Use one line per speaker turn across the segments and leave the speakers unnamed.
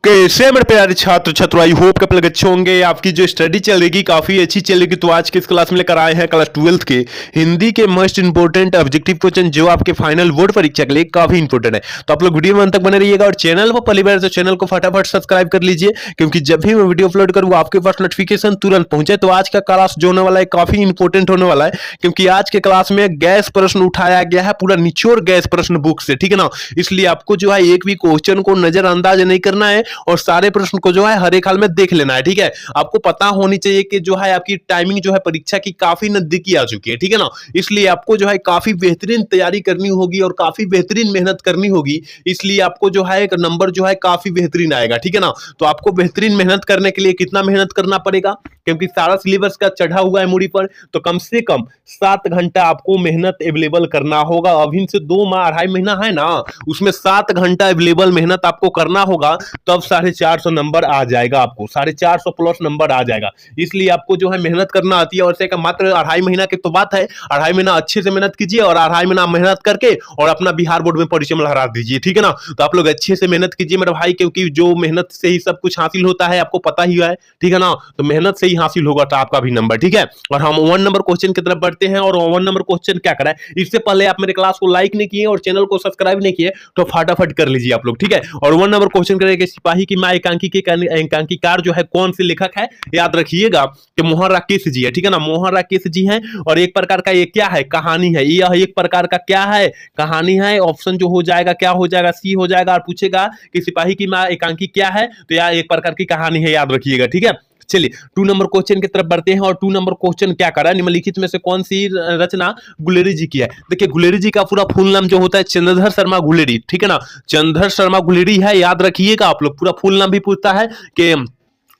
कैसे हैं मेरे प्यारे छात्र छात्रों, आई होप के आप लोग अच्छे होंगे। आपकी जो स्टडी चलेगी काफी अच्छी चलेगी। तो आज की इस क्लास में लेकर आए हैं क्लास 12 के हिंदी के मोस्ट इंपोर्टेंट ऑब्जेक्टिव क्वेश्चन जो आपके फाइनल बोर्ड परीक्षा के लिए काफी इंपोर्टेंट है। तो आप लोग वीडियो में अंत तक बने रहिएगा और चैनल पर पहली बार तो चैनल को फटाफट सब्सक्राइब कर लीजिए, क्योंकि जब भी मैं वीडियो अपलोड करूँ आपके पास नोटिफिकेशन तुरंत पहुंचे। तो आज का क्लास जो होने वाला है काफी इंपोर्टेंट होने वाला है, क्योंकि आज के क्लास में गैस प्रश्न उठाया गया है, पूरा निचोड़ गैस प्रश्न बुक से, ठीक है ना। इसलिए आपको जो है एक भी क्वेश्चन को नजरअंदाज नहीं करना है और सारे प्रश्न को जो है हर एक हाल में देख लेना है, ठीक है। आपको पता होनी चाहिए कि जो है आपकी टाइमिंग जो है परीक्षा की काफी नजदीकी आ चुकी है, ठीक है ना। इसलिए आपको जो है काफी बेहतरीन तैयारी करनी होगी और काफी बेहतरीन मेहनत करनी होगी। इसलिए आपको जो है एक नंबर जो है काफी बेहतरीन आएगा, ठीक है ना। तो आपको बेहतरीन मेहनत करने के लिए कितना मेहनत करना पड़ेगा, क्योंकि सारा सिलेबस का चढ़ा हुआ है मूडी पर, तो कम से कम 7 घंटा आपको मेहनत अवेलेबल करना होगा। अभी से 2 माह 2.5 महीना है ना, उसमें 7 घंटा अवेलेबल मेहनत आपको करना होगा, तब 450 नंबर आ जाएगा, आपको 450 प्लस नंबर आ जाएगा। इसलिए आपको जो है मेहनत करना आती है। और से मात्र 2.5 महीना की तो बात है, 2.5 महीना अच्छे से मेहनत कीजिए और 2.5 महीना मेहनत करके और अपना बिहार बोर्ड में परिचय में लहरा दीजिए, ठीक है ना। तो आप लोग अच्छे से मेहनत कीजिए मेरे भाई, क्योंकि जो मेहनत से ही सब कुछ हासिल होता है, आपको पता ही है, ठीक है ना। तो मेहनत से ही हासिल होगा तो आपका भी नंबर, ठीक है। और हम 1 नंबर क्वेश्चन की तरफ बढ़ते हैं। और 1 नंबर क्वेश्चन क्या करा है, इससे पहले आप मेरे क्लास को लाइक नहीं किए और चैनल को सब्सक्राइब नहीं किए तो फटाफट कर लीजिए आप लोग, ठीक है। और 1 नंबर क्वेश्चन करेंगे, सिपाही की मां एकांकीकार जो है कौन से लेखक है। याद रखिएगा कि मोहन राकेश जी है, ठीक है ना। मोहन राकेश जी हैं। और एक प्रकार का ये क्या है, कहानी है। यह एक प्रकार का क्या है, कहानी है। ऑप्शन जो हो जाएगा क्या हो जाएगा, सी हो जाएगा। और पूछेगा कि सिपाही की मां एकांकी क्या है, तो यह एक प्रकार की कहानी है, याद रखिएगा, ठीक है। चलिए 2 नंबर क्वेश्चन की तरफ बढ़ते हैं। और 2 नंबर क्वेश्चन क्या कर रहा है, निम्नलिखित में से कौन सी रचना गुलेरी जी की है। देखिए गुलेरी जी का पूरा फुल नाम जो होता है चंद्रधर शर्मा गुलेरी, ठीक है ना। चंद्रधर शर्मा गुलेरी है, याद रखिएगा आप लोग। पूरा फुल नाम भी पूछता है कि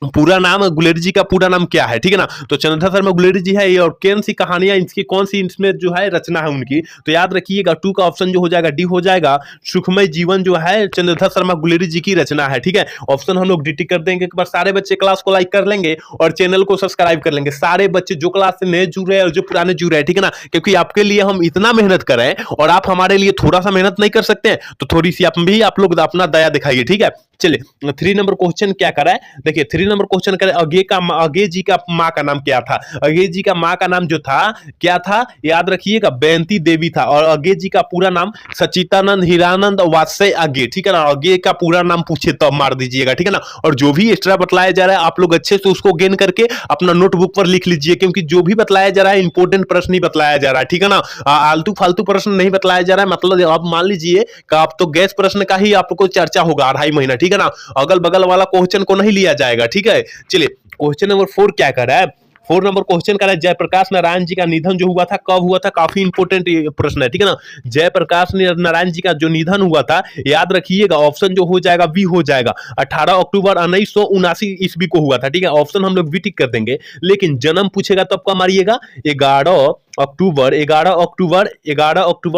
पूरा नाम गुलेरी जी का पूरा नाम क्या है, ठीक है ना। तो चंद्रधर शर्मा गुलेरी जी है ये, और कौन सी कहानियां इसकी कौन सी इसमें जो है रचना है उनकी, तो याद रखिएगा 2 का ऑप्शन जो हो जाएगा डी हो जाएगा। सुखमय जीवन जो है चंद्रधर शर्मा गुलेरी जी की रचना है, ठीक है। ऑप्शन हम लोग डी टिक कर देंगे। एक बार सारे बच्चे क्लास को लाइक कर लेंगे और चैनल को सब्सक्राइब कर लेंगे। सारे बच्चे जो क्लास से नए जुड़ रहे हैं और जो पुराने जुड़ रहे हैं, ठीक है ना, क्योंकि आपके लिए हम इतना मेहनत कर रहे हैं और आप हमारे लिए थोड़ा सा मेहनत नहीं कर सकते हैं, तो थोड़ी सी आप लोग अपना दया दिखाइए, ठीक है। चलिए 3 नंबर क्वेश्चन क्या करा है, देखिए 3 नंबर क्वेश्चन करें, अगे जी का माँ का नाम क्या था। अगे जी का माँ का नाम जो था क्या था, याद रखिएगा बेंती देवी था। और अगे जी का पूरा नाम सचितानंद हीरानंद वात्सय अगे, ठीक है ना। अगे का पूरा नाम पूछे तब मार दीजिएगा, ठीक है ना। और जो भी एक्स्ट्रा बतलाया जा रहा है आप लोग अच्छे से उसको गेन करके अपना नोटबुक पर लिख लीजिए, क्योंकि जो भी बतलाया जा रहा है इंपोर्टेंट प्रश्न ही बतलाया जा रहा है, ठीक है ना। आलतू फालतू प्रश्न नहीं बतलाया जा रहा है। मतलब आप मान लीजिए कि आप तो गैस प्रश्न का ही आपको चर्चा होगा 2.5 महीना, ठीक है ना। अगल बगल वाला क्वेश्चन को नहीं लिया जाएगा, ठीक है। चलिए क्वेश्चन नंबर 4 क्या कर रहा है, 4 नंबर क्वेश्चन कर रहा है, जयप्रकाश नारायण जी का निधन जो हुआ था कब हुआ था। काफी इंपोर्टेंट प्रश्न है, ठीक है ना। जयप्रकाश नारायण जी का जो निधन हुआ था, याद रखिएगा ऑप्शन जो हो जाएगा बी हो जाएगा। 18 अक्टूबर 1979 ईस्वी को हुआ था, ठीक है। ऑप्शन हम लोग बी टिक कर देंगे। लेकिन जन्म पूछेगा तब का मारिएगा 11 अक्टूबर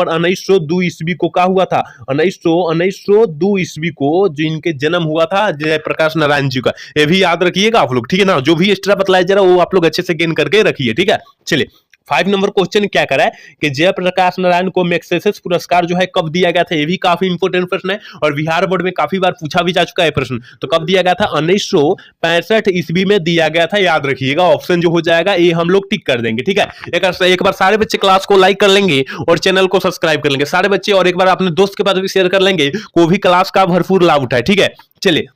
1902 ईस्वी को क्या हुआ था, 1902 ईस्वी को जिनके जन्म हुआ था जयप्रकाश नारायण जी का। ये भी याद रखिएगा आप लोग, ठीक है ना। जो भी एक्स्ट्रा बतलाया जा रहा है वो आप लोग अच्छे से गेन करके रखिए, ठीक है। चलिए 5 नंबर क्वेश्चन क्या करा है कि जयप्रकाश नारायण को मैग्सेसे पुरस्कार जो है कब दिया गया था। ये भी काफी इंपोर्टेंट प्रश्न है और बिहार बोर्ड में काफी बार पूछा भी जा चुका है प्रश्न। तो कब दिया गया था, 1965 ईस्वी में दिया गया था, याद रखिएगा। ऑप्शन जो हो जाएगा ये हम लोग टिक कर देंगे, ठीक है। एक बार सारे बच्चे क्लास को लाइक कर लेंगे और चैनल को सब्सक्राइब कर लेंगे सारे बच्चे, और एक बार अपने दोस्त के पास भी शेयर कर लेंगे, को भी क्लास का भरपूर लाभ उठाए, ठीक है। चलिए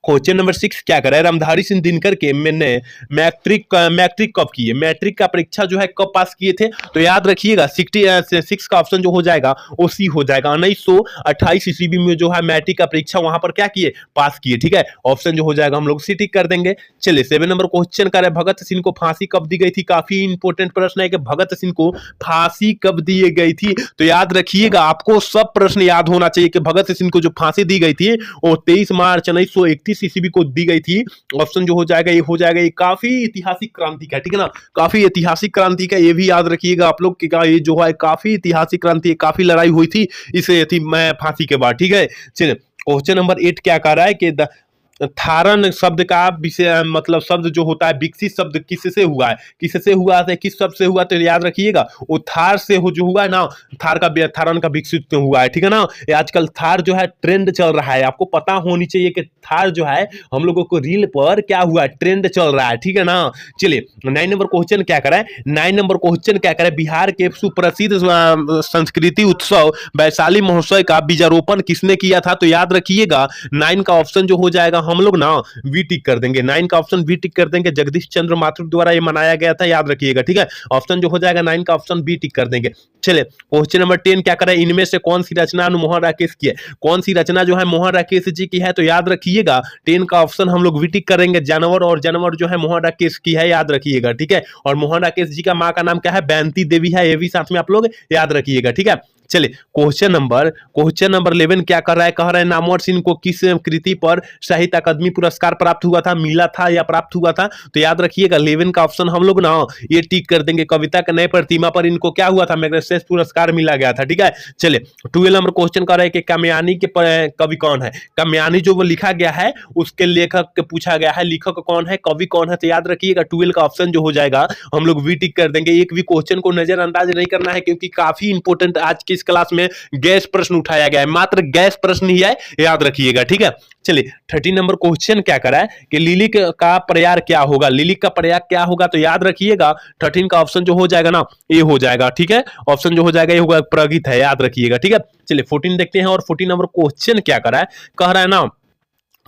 क्वेश्चन नंबर 6 क्या करा है, रामधारी सिंह दिनकर के मैंने मैट्रिक कब की है, मैट्रिक का परीक्षा जो है कब पास किए थे। तो याद रखिएगा 6 का ऑप्शन जो हो जाएगा वो सी हो जाएगा। 1928 ईस्वी में जो है मैट्रिक का परीक्षा वहां पर क्या किए, पास किए, ठीक है। ऑप्शन जो हो जाएगा हम लोग सी टिक कर देंगे। चलिए 7 नंबर क्वेश्चन कर रहे, भगत सिंह को फांसी कब दी गई थी। काफी इंपोर्टेंट प्रश्न है कि भगत सिंह को फांसी कब दी गई थी। तो याद रखिएगा आपको सब प्रश्न याद होना चाहिए कि भगत सिंह को जो फांसी दी गई थी वो 23 मार्च 1931 ईस्वी को दी गई थी। ऑप्शन जो हो जाएगा ये हो जाएगा, ये काफी ऐतिहासिक क्रांति का, ठीक है ना। काफी ऐतिहासिक क्रांति का ये भी याद रखिएगा आप लोग कि ये जो है काफी ऐतिहासिक क्रांति है, काफी लड़ाई हुई थी इस फांसी के बाद, ठीक है। चलिए क्वेश्चन नंबर 8 क्या कह रहा है कि थारण शब्द का विषय मतलब शब्द जो होता है विकसित शब्द किससे हुआ है, किससे हुआ है, किस शब्द से हुआ, तो याद रखिएगा वो थार से हो जो हुआ है ना, थारण का विकसित हुआ है, ठीक है ना। ये आजकल थार जो है ट्रेंड चल रहा है, आपको पता होनी चाहिए कि थार जो है हम लोगों को रील पर क्या हुआ है, ट्रेंड चल रहा है, ठीक है ना। चलिए 9 नंबर क्वेश्चन क्या करें, 9 नंबर क्वेश्चन क्या करें, बिहार के सुप्रसिद्ध संस्कृति उत्सव वैशाली महोत्सव का बीजारोपण किसने किया था, तो याद रखिएगा 9 का ऑप्शन जो हो जाएगा हम लोग ना वी टिक कर देंगे, 9 का ऑप्शन वी टिक कर देंगे, जगदीश चंद्र माथुर द्वारा ये मनाया गया था, याद रखिएगा, ठीक है। ऑप्शन जो हो जाएगा 9 का ऑप्शन बी टिक कर देंगे। चलिए क्वेश्चन नंबर 10 क्या करें, इनमें से कौन सी रचना मोहन राकेश की है, कौन सी रचना जो है मोहन राकेश जी की है, तो याद रखिएगा 10 का ऑप्शन हम लोग वी टिक करेंगे, जानवर, और जानवर जो है मोहन राकेश की है, याद रखिएगा, ठीक है। और मोहन राकेश जी का माँ का नाम क्या है, बयंती देवी है, ये भी साथ में आप लोग याद रखिएगा, ठीक है। चलिए क्वेश्चन नंबर 11 क्या कर रहा है, कह रहे हैं नामवर सिंह को किस कृति पर साहित्य अकादमी पुरस्कार प्राप्त हुआ था, मिला था या प्राप्त हुआ था, तो याद रखिएगा 11 का ऑप्शन हम लोग ना ये टिक कर देंगे, कविता के नए प्रतिमा पर इनको क्या हुआ था, मैग्सेसे पुरस्कार मिला गया था, ठीक है। चलिए 12 नंबर क्वेश्चन कर रहे हैं कि कामयानी के कवि कौन है, कामयानी जो वो लिखा गया है उसके लेखक पूछा गया है, लेखक कौन है, कवि कौन है, तो याद रखिएगा 12 का ऑप्शन जो हो जाएगा हम लोग वी टिक कर देंगे। एक भी क्वेश्चन को नजरअंदाज नहीं करना है क्योंकि काफी इंपोर्टेंट आज की इस क्लास में गैस प्रश्न उठाया गया है, मात्र गैस प्रश्न ही है, याद रखिएगा, ठीक है। चलिए 13 नंबर क्वेश्चन क्या करा है कि लिलिक का प्रयाग क्या होगा, लिलिक का प्रयाग क्या होगा, तो याद रखिएगा 13 का ऑप्शन जो हो जाएगा ना ये हो जाएगा, ठीक है। ऑप्शन जो हो जाएगा ये होगा प्रगित है, याद रखिएगा, ठीक है। चलिए 14 देखते हैं, और 14 नंबर क्वेश्चन क्या करा है, कह रहा है ना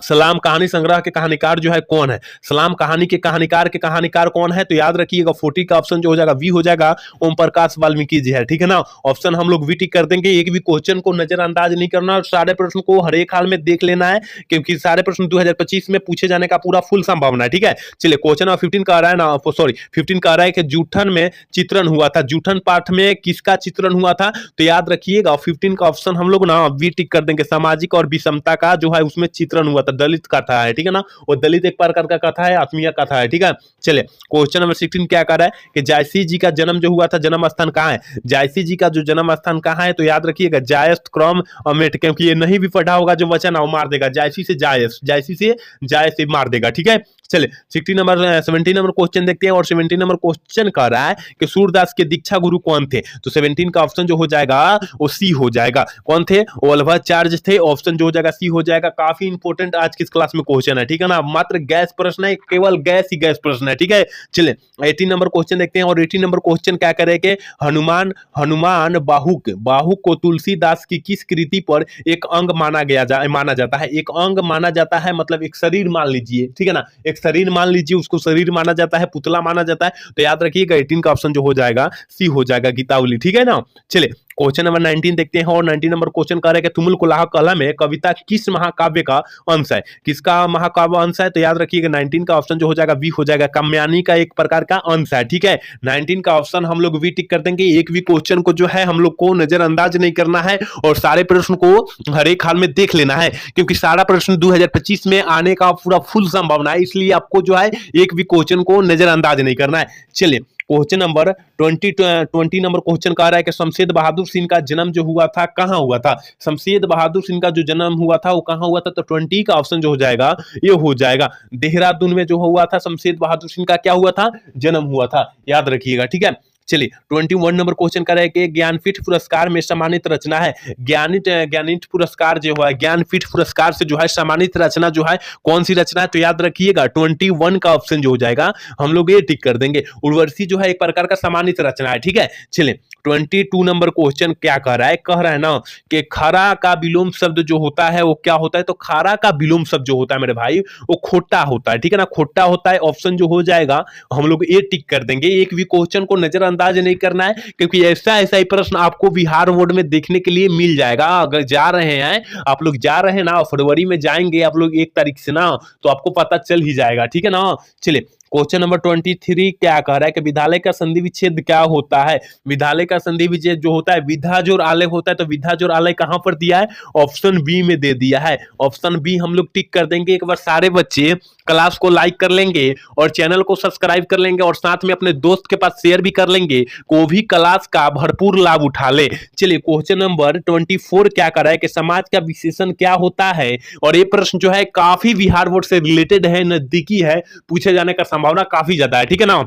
सलाम कहानी संग्रह के कहानीकार जो है कौन है, सलाम कहानी के कहानीकार कौन है, तो याद रखिएगा 40 का ऑप्शन जो हो जाएगा वी हो जाएगा, ओम प्रकाश वाल्मीकि जी है, ठीक है ना। ऑप्शन हम लोग वी टिक कर देंगे, एक भी क्वेश्चन को नजरअंदाज नहीं करना और सारे प्रश्न को हर एक हाल में देख लेना है क्योंकि सारे प्रश्न 2025 में पूछे जाने का पूरा फुल संभावना है, ठीक है। चलिए क्वेश्चन नंबर 15 का रहा है ना, सॉरी 15 का रहा है कि जूठन में चित्रण हुआ था, जूठन पाठ में किसका चित्रण हुआ था, तो याद रखिएगा 15 का ऑप्शन हम लोग ना वी टिक कर देंगे, सामाजिक और विषमता का जो है उसमें चित्रण हुआ था, दलित कथा है, ठीक है ना। वो दलित एक प्रकार का कथा है, आत्मीय कथा है, ठीक है। चलिए क्वेश्चन नंबर 16 क्या कर रहा है कि जायसी जी का जन्म जो हुआ था जन्म स्थान कहाँ है, जायसी जी का जो जन्म स्थान कहाँ है, तो याद रखिएगा जायस क्रम अमेठ, क्योंकि ये नहीं भी पढ़ा होगा जो वचन वो मार देगा, जायसी से जायस, जायसी से जायस मार देगा, ठीक है। चलिए 17 नंबर क्वेश्चन देखते हैं, और 17 नंबर क्वेश्चन कह रहा है कि सूरदास के दीक्षा गुरु कौन थे, तो 17 का ऑप्शन जो हो जाएगा वो सी हो जाएगा, कौन थे, वल्लभाचार्य थे, ऑप्शन जो हो जाएगा सी हो जाएगा। काफी इंपोर्टेंट आज की क्लास में क्वेश्चन है, ठीक है ना, मात्र गैस प्रश्न है, केवल गैस ही गैस प्रश्न है, ठीक है। चलिए 18 नंबर क्वेश्चन देखते हैं, और 18 नंबर क्वेश्चन क्या करे कि हनुमान बाहुक को तुलसीदास की किस कृति पर एक अंग माना जाता है, एक अंग माना जाता है मतलब एक शरीर मान लीजिए, ठीक है ना, एक शरीर मान लीजिए, उसको शरीर माना जाता है, पुतला माना जाता है, तो याद रखिएगा 18 का ऑप्शन जो हो जाएगा सी हो जाएगा, गीतावली, ठीक है ना। चलिए क्वेश्चन नंबर 19 देखते हैं, और 19 नंबर क्वेश्चन कह रहे हैं कि तुमुल कुलाह कला में कविता किस महाकाव्य का अंश है, किसका महाकाव्य अंश है, तो याद रखिएगा 19 का ऑप्शन जो हो जाएगा वी हो जाएगा, काम्यानी का एक प्रकार का अंश है, ठीक है। 19 का ऑप्शन हम लोग वी टिक कर देंगे, एक भी क्वेश्चन को जो है हम लोग को नजरअंदाज नहीं करना है और सारे प्रश्न को हर एक हाल में देख लेना है क्योंकि सारा प्रश्न 2025 में आने का पूरा फुल संभावना है, इसलिए आपको जो है एक भी क्वेश्चन को नजरअंदाज नहीं करना है। चलिए क्वेश्चन नंबर 20 नंबर क्वेश्चन कह रहा है कि शमशेद बहादुर सिंह का जन्म जो हुआ था कहां हुआ था, शमशेद बहादुर सिंह का जो जन्म हुआ था वो कहां हुआ था, तो 20 का ऑप्शन जो हो जाएगा ये हो जाएगा, देहरादून में जो हुआ था शमशेद बहादुर सिंह का क्या हुआ था, जन्म हुआ था, याद रखिएगा, ठीक है। चलिए 21 नंबर क्वेश्चन कर रहे हैं कि ज्ञानपीठ पुरस्कार में सम्मानित रचना है, ज्ञानपीठ पुरस्कार जो है ज्ञानपीठ पुरस्कार से जो है सम्मानित रचना जो है कौन सी रचना है, तो याद रखिएगा 21 का ऑप्शन जो हो जाएगा हम लोग ये टिक कर देंगे, उर्वशी जो है एक प्रकार का सम्मानित रचना है, ठीक है। चलिए 22 नंबर क्वेश्चन क्या कह रहा है, कह रहा है ना कि खरा का विलोम शब्द जो होता है वो क्या होता है, तो खारा का विलोम शब्द जो होता है मेरे भाई वो खोटा होता है, ठीक है ना, खोटा होता है, ऑप्शन जो हो जाएगा हम लोग ये टिक कर देंगे, एक भी क्वेश्चन को नजरअंदाज नहीं करना है क्योंकि ऐसा ही प्रश्न आपको बिहार बोर्ड में देखने के लिए मिल जाएगा। अगर जा रहे हैं आप लोग, जा रहे हैं ना फरवरी में जाएंगे आप लोग 1 तारीख से ना, तो आपको पता चल ही जाएगा, ठीक है ना। चलिए क्वेश्चन नंबर 23 क्या कह रहा है कि विद्यालय का संधि विच्छेद क्या होता है। विद्यालय का संधि विच्छेद जो होता है विधा जोड़ आलय होता है, तो विधा जोड़ आलय कहां पर दिया है, ऑप्शन बी में दे दिया है। ऑप्शन बी हम लोग टिक कर देंगे। एक बार सारे बच्चे क्लास को लाइक कर लेंगे और चैनल को सब्सक्राइब कर लेंगे और साथ में अपने दोस्त के पास शेयर भी कर लेंगे, को भी क्लास का भरपूर लाभ उठा ले। चलिए क्वेश्चन नंबर 24 क्या कर रहा है कि समाज का विशेषण क्या होता है। और ये प्रश्न जो है काफी बिहार बोर्ड से रिलेटेड है, नजदीकी है, पूछे जाने का संभावना काफी ज्यादा है। ठीक है ना।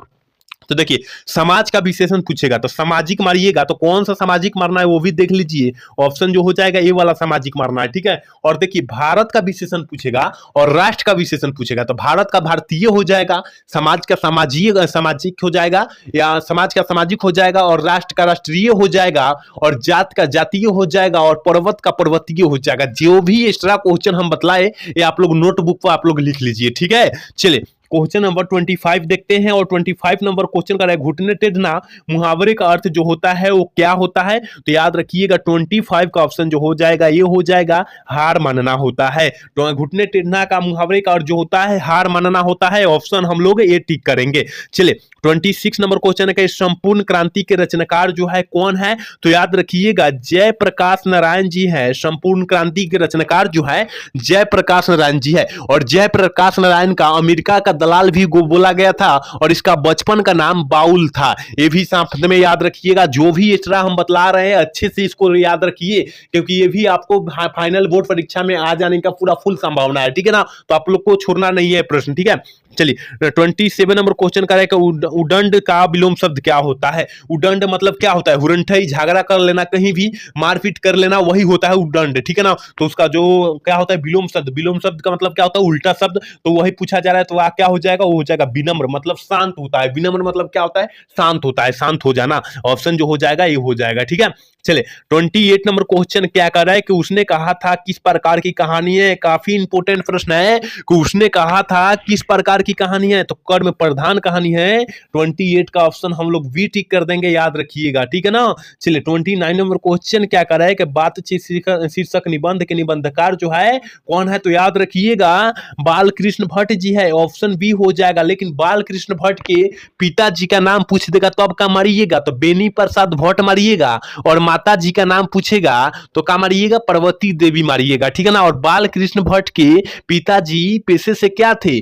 तो देखिए समाज का विशेषण पूछेगा तो सामाजिक मारिएगा, तो कौन सा सामाजिक मारना है वो भी देख लीजिए। ऑप्शन जो हो जाएगा ये वाला सामाजिक मारना है। ठीक है। और देखिए भारत का विशेषण पूछेगा और राष्ट्र का विशेषण पूछेगा, तो भारत का भारतीय हो जाएगा, समाज का सामाजिक हो जाएगा, या समाज का सामाजिक हो जाएगा, और राष्ट्र का राष्ट्रीय हो जाएगा, और जात का जातीय हो जाएगा, और पर्वत का पर्वतीय हो जाएगा। जो भी एक्स्ट्रा क्वेश्चन हम बतलाए ये आप लोग नोटबुक पर आप लोग लिख लीजिए। ठीक है। चलिए क्वेश्चन नंबर 25 देखते हैं। और 25 नंबर क्वेश्चन का है घुटने टेढ़ना मुहावरे का अर्थ जो होता है वो क्या होता है। तो याद रखिएगा 25 का ऑप्शन जो हो जाएगा ये हो जाएगा हार मानना होता है। तो घुटने टेढ़ना का मुहावरे का अर्थ जो होता है हार मानना होता है। ऑप्शन हम लोग ये टिक करेंगे। चलिए 26 नंबर क्वेश्चन है कि संपूर्ण क्रांति के रचनाकार जो है कौन है। तो याद रखिएगा जयप्रकाश नारायण जी है। संपूर्ण क्रांति के रचनाकार जो है जयप्रकाश नारायण जी है। और जयप्रकाश नारायण का अमेरिका का दलाल भी बोला गया था, और इसका बचपन का नाम बाउल था। ये भी साथ में याद रखिएगा। जो भी एक्स्ट्रा हम बतला रहे हैं अच्छे से इसको याद रखिए, क्योंकि ये भी आपको फाइनल बोर्ड परीक्षा में आ जाने का पूरा फुल संभावना है। ठीक है ना। तो आप लोग को छोड़ना नहीं है प्रश्न। ठीक है। चलिए 27 नंबर क्वेश्चन का है कि उदंड का विलोम शब्द क्या होता है। उदंड मतलब क्या होता है, हुरंठई झगड़ा कर लेना, कहीं भी मारपीट कर लेना, वही होता है उदंड। ठीक है ना। तो उसका जो क्या होता है विलोम शब्द, विलोम शब्द का मतलब क्या होता है उल्टा शब्द, तो वही पूछा जा रहा है। तो वह क्या हो जाएगा, वो हो जाएगा विनम्र, मतलब शांत होता है। विनम्र मतलब क्या होता है, शांत होता है, शांत हो जाना। ऑप्शन जो हो जाएगा ये हो जाएगा। ठीक है। चलिए 28 नंबर क्वेश्चन क्या कर रहा है कि उसने कहा था किस प्रकार की कहानी है। काफी इंपोर्टेंट प्रश्न है कि उसने कहा था किस प्रकार की कहानी है, तो कर्म प्रधान कहानी है। 28 का ऑप्शन हम लोग भी टिक कर देंगे, याद रखिएगा। ठीक है ना। चलिए 29 नंबर क्वेश्चन क्या कर रहा है कि बातचीत शीर्षक निबंध के निबंधकार जो है कौन है। तो याद रखिएगा बालकृष्ण भट्ट जी है। ऑप्शन बी हो जाएगा। लेकिन बालकृष्ण भट्ट के पिताजी का नाम पूछ देगा तो अब क्या मारिएगा, तो बेनी प्रसाद भट्ट मारिएगा। और माता जी का नाम पूछेगा तो क्या मारिएगा, पार्वती देवी मारिएगा। ठीक है ना। और बालकृष्ण भट्ट के पिताजी पेशे से क्या थे,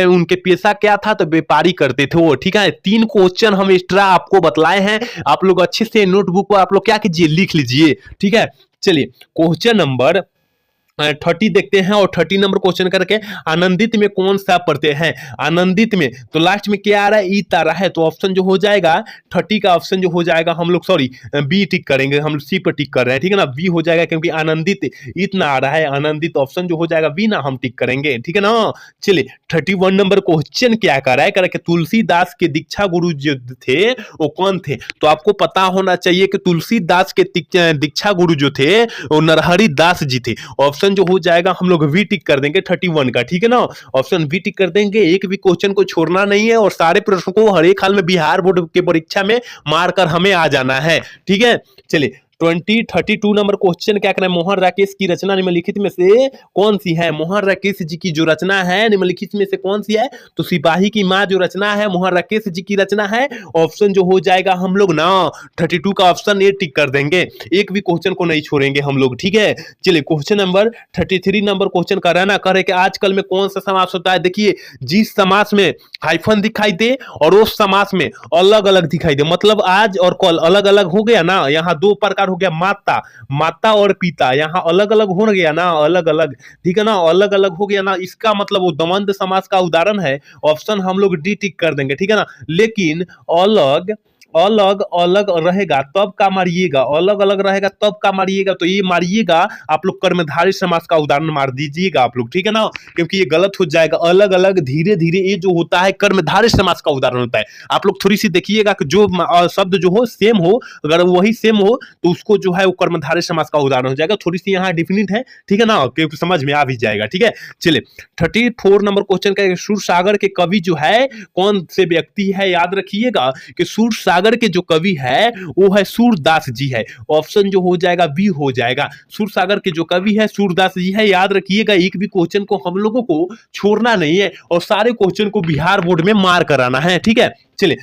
उनके पेशा क्या था, तो व्यापारी करते थे वो। ठीक है। 3 क्वेश्चन हम एक्स्ट्रा आपको बतलाए हैं, आप लोग अच्छे से नोटबुक पर आप लोग क्या कीजिए लिख लीजिए। ठीक है। चलिए क्वेश्चन नंबर 30 देखते हैं। और 30 नंबर क्वेश्चन करके आनंदित में कौन सा प्रत्यय है। आनंदित में तो लास्ट में क्या आ रहा है, ईत आ रहा है। तो ऑप्शन जो हो जाएगा 30 का ऑप्शन जो हो जाएगा हम लोग सॉरी बी टिक करेंगे, हम सी पर टिक कर रहे हैं। ठीक है ना। बी हो जाएगा क्योंकि आनंदित इतना आ रहा है, आनंदित ऑप्शन जो हो जाएगा बी ना, हम टिक करेंगे। ठीक है ना। चलिए 31 नंबर क्वेश्चन क्या कर रहा है कि तुलसीदास के दीक्षा गुरु जो थे वो कौन थे। तो आपको पता होना चाहिए कि तुलसीदास के दीक्षा गुरु जो थे वो नरहरि दास जी थे। ऑप्शन जो हो जाएगा हम लोग वी टिक कर देंगे 31 का। ठीक है ना। ऑप्शन वी टिक कर देंगे, एक भी क्वेश्चन को छोड़ना नहीं है, और सारे प्रश्न को हर एक हाल में बिहार बोर्ड के परीक्षा में मारकर हमें आ जाना है। ठीक है। चलिए 32 नंबर क्वेश्चन क्या करना है, मोहन राकेश की रचना निम्नलिखित में से कौन सी है। मोहन राकेश जी की जो रचना है निम्नलिखित में से कौन सी है। तो सिपाही की मां जो रचना है मोहन राकेश जी की रचना है। ऑप्शन जो हो जाएगा हम लोग ना 32 का ऑप्शन ए टिक कर देंगे, एक भी क्वेश्चन को नहीं छोड़ेंगे हम लोग। ठीक है। चलिए क्वेश्चन नंबर 33 नंबर क्वेश्चन का रहना करे कि आजकल में कौन सा समास होता है। देखिए जिस समास में हाइफन दिखाई दे और उस समास में अलग अलग दिखाई दे, मतलब आज और कल अलग अलग हो गया ना। यहाँ 2 प्रकार हो गया, माता, माता और पिता, यहाँ अलग अलग हो गया ना, अलग अलग। ठीक है ना। अलग अलग हो गया ना, इसका मतलब वो द्वंद्व समास का उदाहरण है। ऑप्शन हम लोग डी टिक कर देंगे। ठीक है ना। लेकिन अलग अलग अलग रहेगा तब का मारिएगा, अलग अलग रहेगा तब का मारिएगा। तो ये मारिएगा आप लोग कर्मधारय समास का उदाहरण मार दीजिएगा आप लोग। ठीक है ना। क्योंकि ये गलत हो जाएगा। अलग अलग धीरे धीरे ये जो होता है कर्मधारय समास का उदाहरण होता है। आप लोग थोड़ी सी देखिएगा कि जो शब्द जो हो सेम हो, अगर वही सेम हो तो उसको जो है वो कर्मधारय समास का उदाहरण हो जाएगा। थोड़ी सी यहाँ डिफिनिट है। ठीक है ना, क्योंकि समझ में आ भी जाएगा। ठीक है। चलिए 34 नंबर क्वेश्चन का सूरसागर के कवि जो है कौन से व्यक्ति है। याद रखिएगा कि सूरसागर सागर के जो कवि है वो है सूरदास जी है। ऑप्शन जो हो जाएगा बी हो जाएगा। सूरसागर के जो कवि है सूरदास जी है। याद रखिएगा, एक भी क्वेश्चन को हम लोगों को छोड़ना नहीं है और सारे क्वेश्चन को बिहार बोर्ड में मार कराना है, ठीक है। चलिए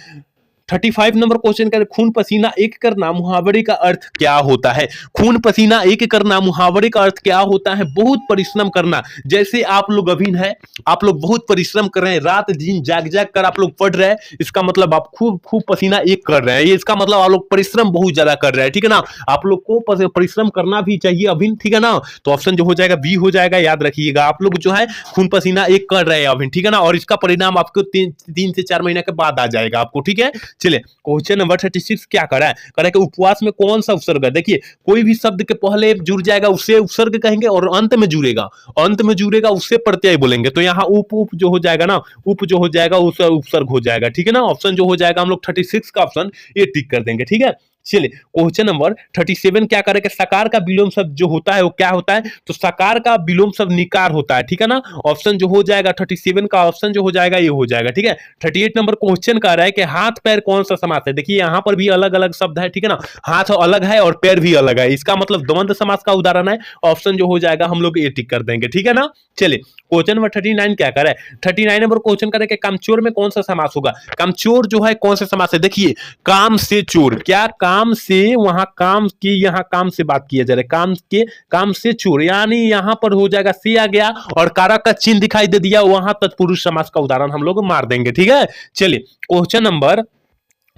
35 नंबर क्वेश्चन का, खून पसीना एक करना मुहावरे का अर्थ क्या होता है? खून पसीना एक करना मुहावरे का अर्थ क्या होता है? बहुत परिश्रम करना। जैसे आप लोग अभी है, आप लोग बहुत परिश्रम कर रहे हैं, रात दिन जाग जाग कर आप लोग पढ़ रहे हैं, इसका मतलब आप खूब खूब पसीना एक कर रहे हैं, ये इसका मतलब आप लोग परिश्रम बहुत ज्यादा कर रहे हैं, ठीक है ना। आप लोग को परिश्रम करना भी चाहिए अभी, ठीक है ना। तो ऑप्शन जो हो जाएगा बी हो जाएगा। याद रखिएगा, आप लोग जो है खून पसीना एक कर रहे हैं अभी, ठीक है ना, और इसका परिणाम आपको 3 से 4 महीने के बाद आ जाएगा आपको, ठीक है। चलिए क्वेश्चन नंबर 36 क्या करा है? करा है कि उपवास में कौन सा उपसर्ग है? देखिए कोई भी शब्द के पहले जुड़ जाएगा उससे उपसर्ग कहेंगे और अंत में जुड़ेगा, उससे प्रत्यय बोलेंगे। तो यहाँ उप जो हो जाएगा ना, उप जो हो जाएगा उस उपसर्ग हो जाएगा, ठीक है ना। ऑप्शन जो हो जाएगा हम लोग 36 का ऑप्शन ये टिक कर देंगे, ठीक है। चलिए क्वेश्चन नंबर 37 क्या करें कि सकार का विलोम शब्द जो होता है वो क्या होता है? तो सकार का विलोम शब्द निकार होता है, ठीक है ना। ऑप्शन जो हो जाएगा 37 का ऑप्शन जो हो जाएगा ये हो जाएगा, ठीक है। 38 नंबर क्वेश्चन कह रहा है कि हाथ पैर कौन सा समास है? देखिए यहाँ पर भी अलग अलग शब्द है, ठीक है ना, हाथ अलग है और पैर भी अलग है, इसका मतलब द्वंद्व समास का उदाहरण है। ऑप्शन जो हो जाएगा हम लोग ये टिक कर देंगे, ठीक है ना। चलिए क्वेश्चन नंबर 39 क्या कर रहा है? 39 नंबर क्वेश्चन करे कि कामचोर में कौन सा समास होगा? कामचोर जो है कौन सा समास है? देखिए काम से चोर, क्या काम से, वहां काम की, यहाँ काम से बात किया जा रहा है, काम के, काम से चोर, यानी यहां पर हो जाएगा से आ गया और कारक का चिन्ह दिखाई दे दिया, वहां तत्पुरुष समास का उदाहरण हम लोग मार देंगे, ठीक है। चलिए क्वेश्चन नंबर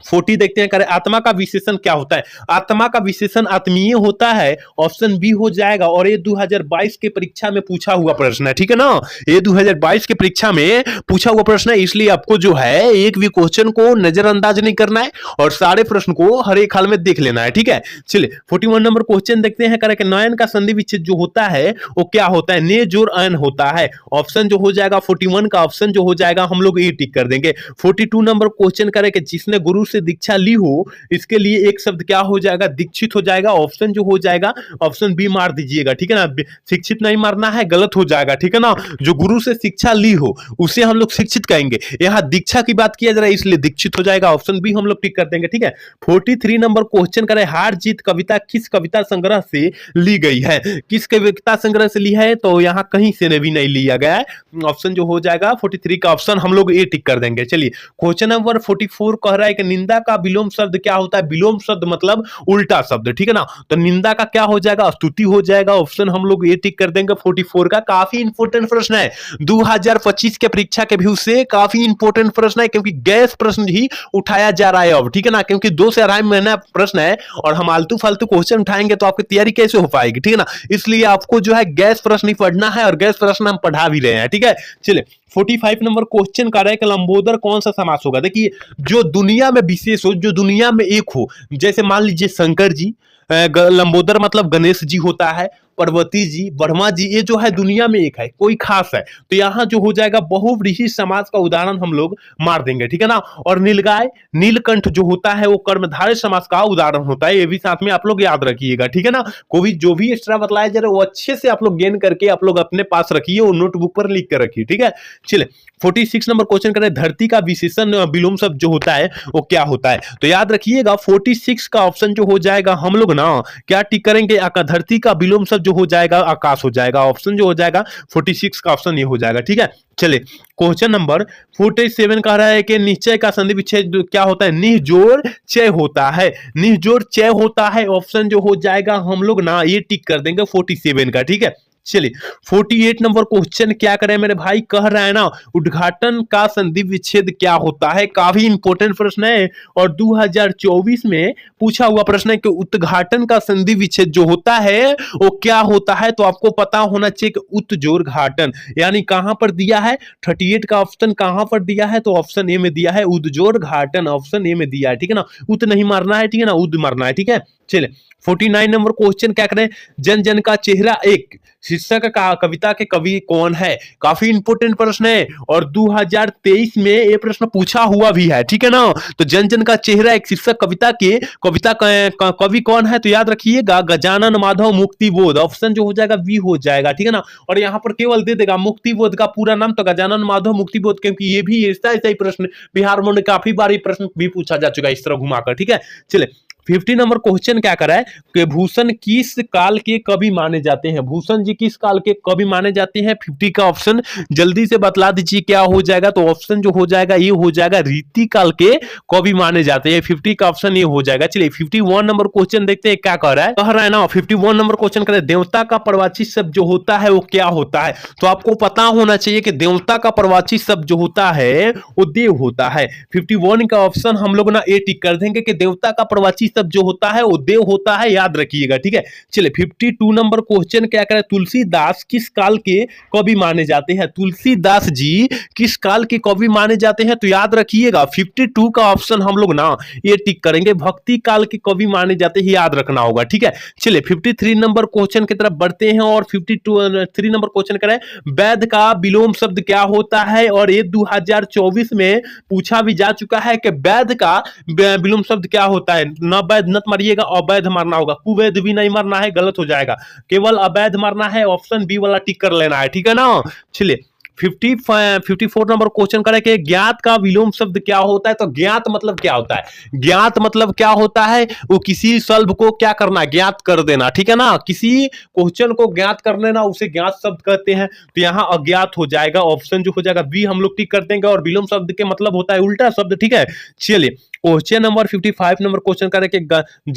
40 देखते हैं, करें आत्मा का विशेषण क्या होता है? आत्मा का विशेषण आत्मीय होता है, ऑप्शन बी हो जाएगा। और ये 2022 के परीक्षा में पूछा हुआ प्रश्न है, ठीक है ना। ये 2022 के परीक्षा में पूछा हुआ प्रश्न है, इसलिए आपको जो है एक भी क्वेश्चन को नजरअंदाज नहीं करना है और सारे प्रश्न को हर एक हाल में देख लेना है, ठीक है। चलिए 41 नंबर क्वेश्चन देखते हैं, करें नयन का संधि विच्छेद जो होता है वो क्या होता है? ने जोर अयन होता है। ऑप्शन जो हो जाएगा 41 का ऑप्शन जो हो जाएगा हम लोग ये टिक कर देंगे। 42 नंबर क्वेश्चन करें कि जिसने गुरु से दीक्षा ली हो, इसके लिए एक शब्द क्या हो जाएगा? दीक्षित हो जाएगा। ऑप्शन जो हो जाएगा ऑप्शन बी मार दीजिएगा, ठीक है ना। शिक्षित नहीं मारना है, गलत हो जाएगा, ठीक है ना। जो गुरु से शिक्षा ली हो उसे हम लोग शिक्षित कहेंगे, यहाँ दीक्षा की बात किया जा रहा है इसलिए दीक्षित हो जाएगा। ऑप्शन बी हम लोग टिक कर देंगे, ठीक है। 43 नंबर क्वेश्चन करें, हार जीत कविता किस कविता संग्रह से ली गई है? किस कविता संग्रह से ली है? तो यहाँ कहीं से भी नहीं लिया गया है। ऑप्शन जो हो जाएगा 43 का ऑप्शन हम लोग ए टिक कर देंगे। चलिए क्वेश्चन नंबर 44 कह रहा है कि निंदा का विलोम शब्द क्या होता है? विलोम शब्द मतलब उल्टा शब्द, ठीक है ना। तो निंदा का क्या हो जाएगा? स्तुति हो जाएगा। ऑप्शन हम लोग ये टिक कर देंगे 44 का। काफी इंपोर्टेंट प्रश्न है, 2025 के परीक्षा के व्यू से काफी इंपोर्टेंट प्रश्न है, क्योंकि गैस प्रश्न ही उठाया जा रहा है अब, ठीक है ना। क्योंकि 2 से 2.5 महीना प्रश्न है और हम आलतू फालतू क्वेश्चन उठाएंगे तो आपकी तैयारी कैसे हो पाएगी, ठीक है ना। इसलिए आपको जो है गैस प्रश्न ही पढ़ना है और गैस प्रश्न हम पढ़ा भी रहे हैं, ठीक है। चलिए 45 नंबर क्वेश्चन कर रहा है कि लंबोदर कौन सा समास होगा? देखिए जो दुनिया में विशेष हो, जो दुनिया में एक हो, जैसे मान लीजिए शंकर जी, लंबोदर मतलब गणेश जी होता है, पार्वती जी, ब्रह्मा जी, ये जो है दुनिया में एक है, कोई खास है। तो यहाँ जो हो जाएगा बहुव्रीहि समास का उदाहरण हम लोग मार देंगे, ठीक है ना। और नीलगाय, नीलकंठ जो होता है वो कर्मधारय समास का उदाहरण होता है, ये भी साथ में आप लोग याद रखिएगा, ठीक है ना। कोई जो भी एक्स्ट्रा बतलाया जा रहा है वो अच्छे से आप लोग गेन करके आप लोग अपने पास रखिए और नोटबुक पर लिख कर रखिए, ठीक है। चलिए 46 नंबर क्वेश्चन करें, धरती का विशेषण विलोम शब्द जो होता है वो क्या होता है? तो याद रखिएगा 46 का ऑप्शन जो हो जाएगा हम लोग ना क्या टिक करेंगे? धरती का विलोम शब्द जो हो जाएगा आकाश हो जाएगा। ऑप्शन जो हो जाएगा 46 का ऑप्शन ये हो जाएगा, ठीक है। चलिए क्वेश्चन नंबर 47 कह रहा है कि निश्चय का संधि विच्छेद क्या होता है? निजोड़ चय होता है, निजोड़ चय होता है। ऑप्शन जो हो जाएगा हम लोग ना ये टिक कर देंगे 47 का, ठीक है। चलिए 48 नंबर क्वेश्चन क्या करें मेरे भाई? कह रहा है ना उद्घाटन का संधि विच्छेद क्या होता है? काफी इंपोर्टेंट प्रश्न है और 2024 में पूछा हुआ प्रश्न है कि उद्घाटन का संधि विच्छेद जो होता है वो क्या होता है? तो आपको पता होना चाहिए कि उत्जोड़ घाटन, यानी कहां पर दिया है? 38 का ऑप्शन कहां पर दिया है? तो ऑप्शन ए में दिया है, उद्जोड़ घाटन ऑप्शन ए में दिया है, ठीक है ना। उत नहीं मारना है, ठीक है ना, उद मारना है, ठीक है। चले 49 नंबर क्वेश्चन क्या करें, जन जन का चेहरा एक शीर्षक का कविता के कवि कौन है। काफी इंपोर्टेंट प्रश्न है और 2023 में ये प्रश्न पूछा हुआ भी है, ठीक है ना। तो जन जन का चेहरा एक शीर्षक कविता के कविता कवि कौन है, तो याद रखिएगा गजानन माधव मुक्तिबोध, ऑप्शन जो हो जाएगा बी हो जाएगा, ठीक है ना। और यहाँ पर केवल दे देगा मुक्तिबोध का पूरा नाम, तो गजानन माधव मुक्तिबोध, क्योंकि ये भी ऐसा ऐसा ही प्रश्न बिहार में काफी बार प्रश्न भी पूछा जा चुका है इस तरह घुमाकर, ठीक है। चले 50 नंबर क्वेश्चन क्या करा है कि भूषण किस काल के कवि माने जाते हैं, भूषण जी किस काल के कवि माने जाते हैं। 50 का ऑप्शन जल्दी से बतला दीजिए क्या हो जाएगा, तो ऑप्शन जो हो जाएगा ये हो जाएगा रीति काल के कवि माने जाते हैं। 50 का ऑप्शन ये हो जाएगा। चलिए 51 नंबर क्वेश्चन देखते हैं क्या कह रहा है ना। 51 नंबर क्वेश्चन कह रहा है देवता का प्रवाची शब्द जो होता है वो क्या होता है। तो आपको पता होना चाहिए कि देवता का प्रवाची शब्द जो होता है वो देव होता है। 51 का ऑप्शन हम लोग ना ए टिक कर देंगे कि देवता का प्रवाची शब्द जो होता है वो देव होता है, याद रखिएगा, ठीक है। चलिए 52 नंबर क्वेश्चन क्या करें, तुलसीदास किस काल के कवि माने जाते हैं। तुलसीदास जी किस काल के कवि माने जाते हैं, तो याद रखिएगा 52 का ऑप्शन हम लोग ना ये टिक करेंगे, भक्ति काल के कवि माने जाते हैं, याद रखना होगा, ठीक है। चलिए 53 नंबर क्वेश्चन की तरफ बढ़ते हैं और 53 नंबर क्वेश्चन करें वैध का विलोम शब्द क्या होता है। और ये 2024 में पूछा भी जा चुका है कि वैध का विलोम शब्द क्या होता है। न वैध नत मारिएगा, अवैध मारना होगा, कुवैध भी नहीं मारना है, गलत हो जाएगा, केवल अवैध मारना है, ऑप्शन बी वाला टिक कर लेना है, ठीक है ना। चलिए 54 नंबर क्वेश्चन करें कि ज्ञात का विलोम शब्द क्या होता है। तो ज्ञात मतलब क्या होता है, ज्ञात मतलब क्या होता है, वो किसी शब्द को क्या करना, ज्ञात कर देना, ठीक है ना। किसी क्वेश्चन को ज्ञात कर लेना उसे ज्ञात शब्द कहते हैं। तो यहाँ अज्ञात हो जाएगा, ऑप्शन जो हो जाएगा बी हम लोग टिक कर देंगे। और विलोम शब्द के मतलब होता है उल्टा शब्द, ठीक है। चलिए क्वेश्चन नंबर 55 नंबर क्वेश्चन करें कि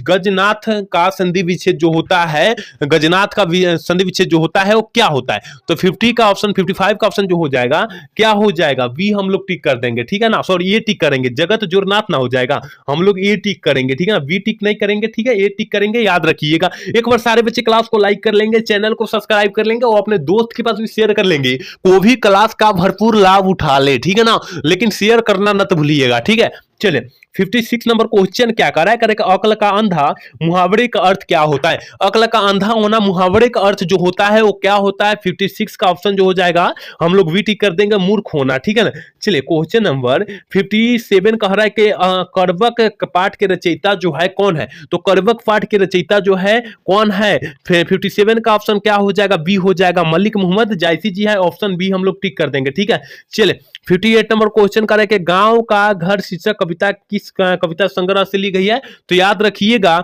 गजनाथ का संधि विच्छेद जो होता है, गजनाथ का संधि विच्छेद जो होता है वो क्या होता है। तो 50 का ऑप्शन 55 का ऑप्शन जो हो जाएगा क्या हो जाएगा, वी हम लोग टिक कर देंगे, ठीक है ना। सॉरी ये टिक करेंगे, जगत जोरनाथ ना हो जाएगा, हम लोग ए टिक करेंगे, ठीक है ना, वी टिक नहीं करेंगे, ठीक है, ए टिक करेंगे, याद रखिएगा। एक बार सारे बच्चे क्लास को लाइक कर लेंगे, चैनल को सब्सक्राइब कर लेंगे और अपने दोस्त के पास भी शेयर कर लेंगे, वो भी क्लास का भरपूर लाभ उठा ले, ठीक है ना। लेकिन शेयर करना न तो भूलिएगा, ठीक है। चलिए 56 नंबर क्वेश्चन क्या कर रहा है, अक्ल का अंधा मुहावरे का अर्थ क्या होता है। अक्ल का अंधा होना मुहावरे का अर्थ जो होता है वो क्या होता है। 56 का ऑप्शन जो हो जाएगा हम लोग वी टिक कर देंगे, मूर्ख होना, ठीक है ना। चलिए क्वेश्चन नंबर 57 कह रहा है कि करवक पाठ के रचयिता जो है कौन है। तो करवक पाठ के रचयिता जो है कौन है, 57 का ऑप्शन क्या हो जाएगा, बी हो जाएगा, मलिक मोहम्मद जायसी जी है, ऑप्शन बी हम लोग टिक कर देंगे, ठीक है। चलिए 58 नंबर क्वेश्चन कर रहे हैं कि गांव का घर शीर्षक कविता किस कविता संग्रह से ली गई है। तो याद रखिएगा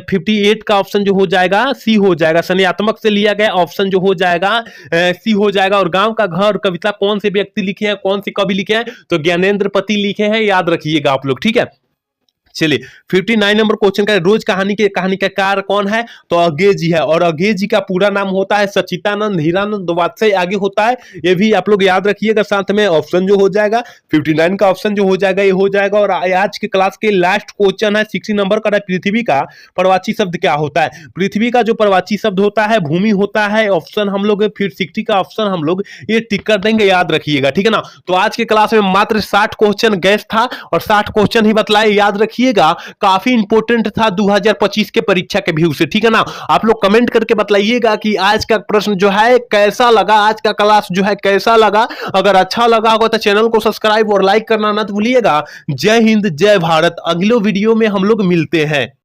58 का ऑप्शन जो हो जाएगा सी हो जाएगा, सन्यात्मक से लिया गया, ऑप्शन जो हो जाएगा सी हो जाएगा। और गांव का घर कविता कौन से व्यक्ति लिखे हैं, कौन से कवि लिखे हैं, तो ज्ञानेंद्र पति लिखे हैं, याद रखिएगा आप लोग, ठीक है। चलिए 59 नंबर क्वेश्चन का रोज कहानीकार कौन है, तो अज्ञे जी है। और अज्ञे जी का पूरा नाम होता है सचितानंद हीरानंद वात्सय, आगे होता है, ये भी आप लोग याद रखिएगा। साथ में ऑप्शन जो हो जाएगा 59 का ऑप्शन जो हो जाएगा ये हो जाएगा। और आज के क्लास के लास्ट क्वेश्चन है 60 नंबर का, पृथ्वी का प्रवाची शब्द क्या होता है। पृथ्वी का जो प्रवाची शब्द होता है भूमि होता है, ऑप्शन हम लोग फिर 60 का ऑप्शन हम लोग ये टिक कर देंगे, याद रखिएगा, ठीक है ना। तो आज के क्लास में मात्र 60 क्वेश्चन गैस था और 60 क्वेश्चन ही बतलाए, याद रखिए, काफी इंपोर्टेंट था 2025 के परीक्षा के व्यू से, ठीक है ना। आप लोग कमेंट करके बताइएगा कि आज का प्रश्न जो है कैसा लगा, आज का क्लास जो है कैसा लगा। अगर अच्छा लगा होगा तो चैनल को सब्सक्राइब और लाइक करना मत भूलिएगा। जय हिंद, जय भारत। अगले वीडियो में हम लोग मिलते हैं।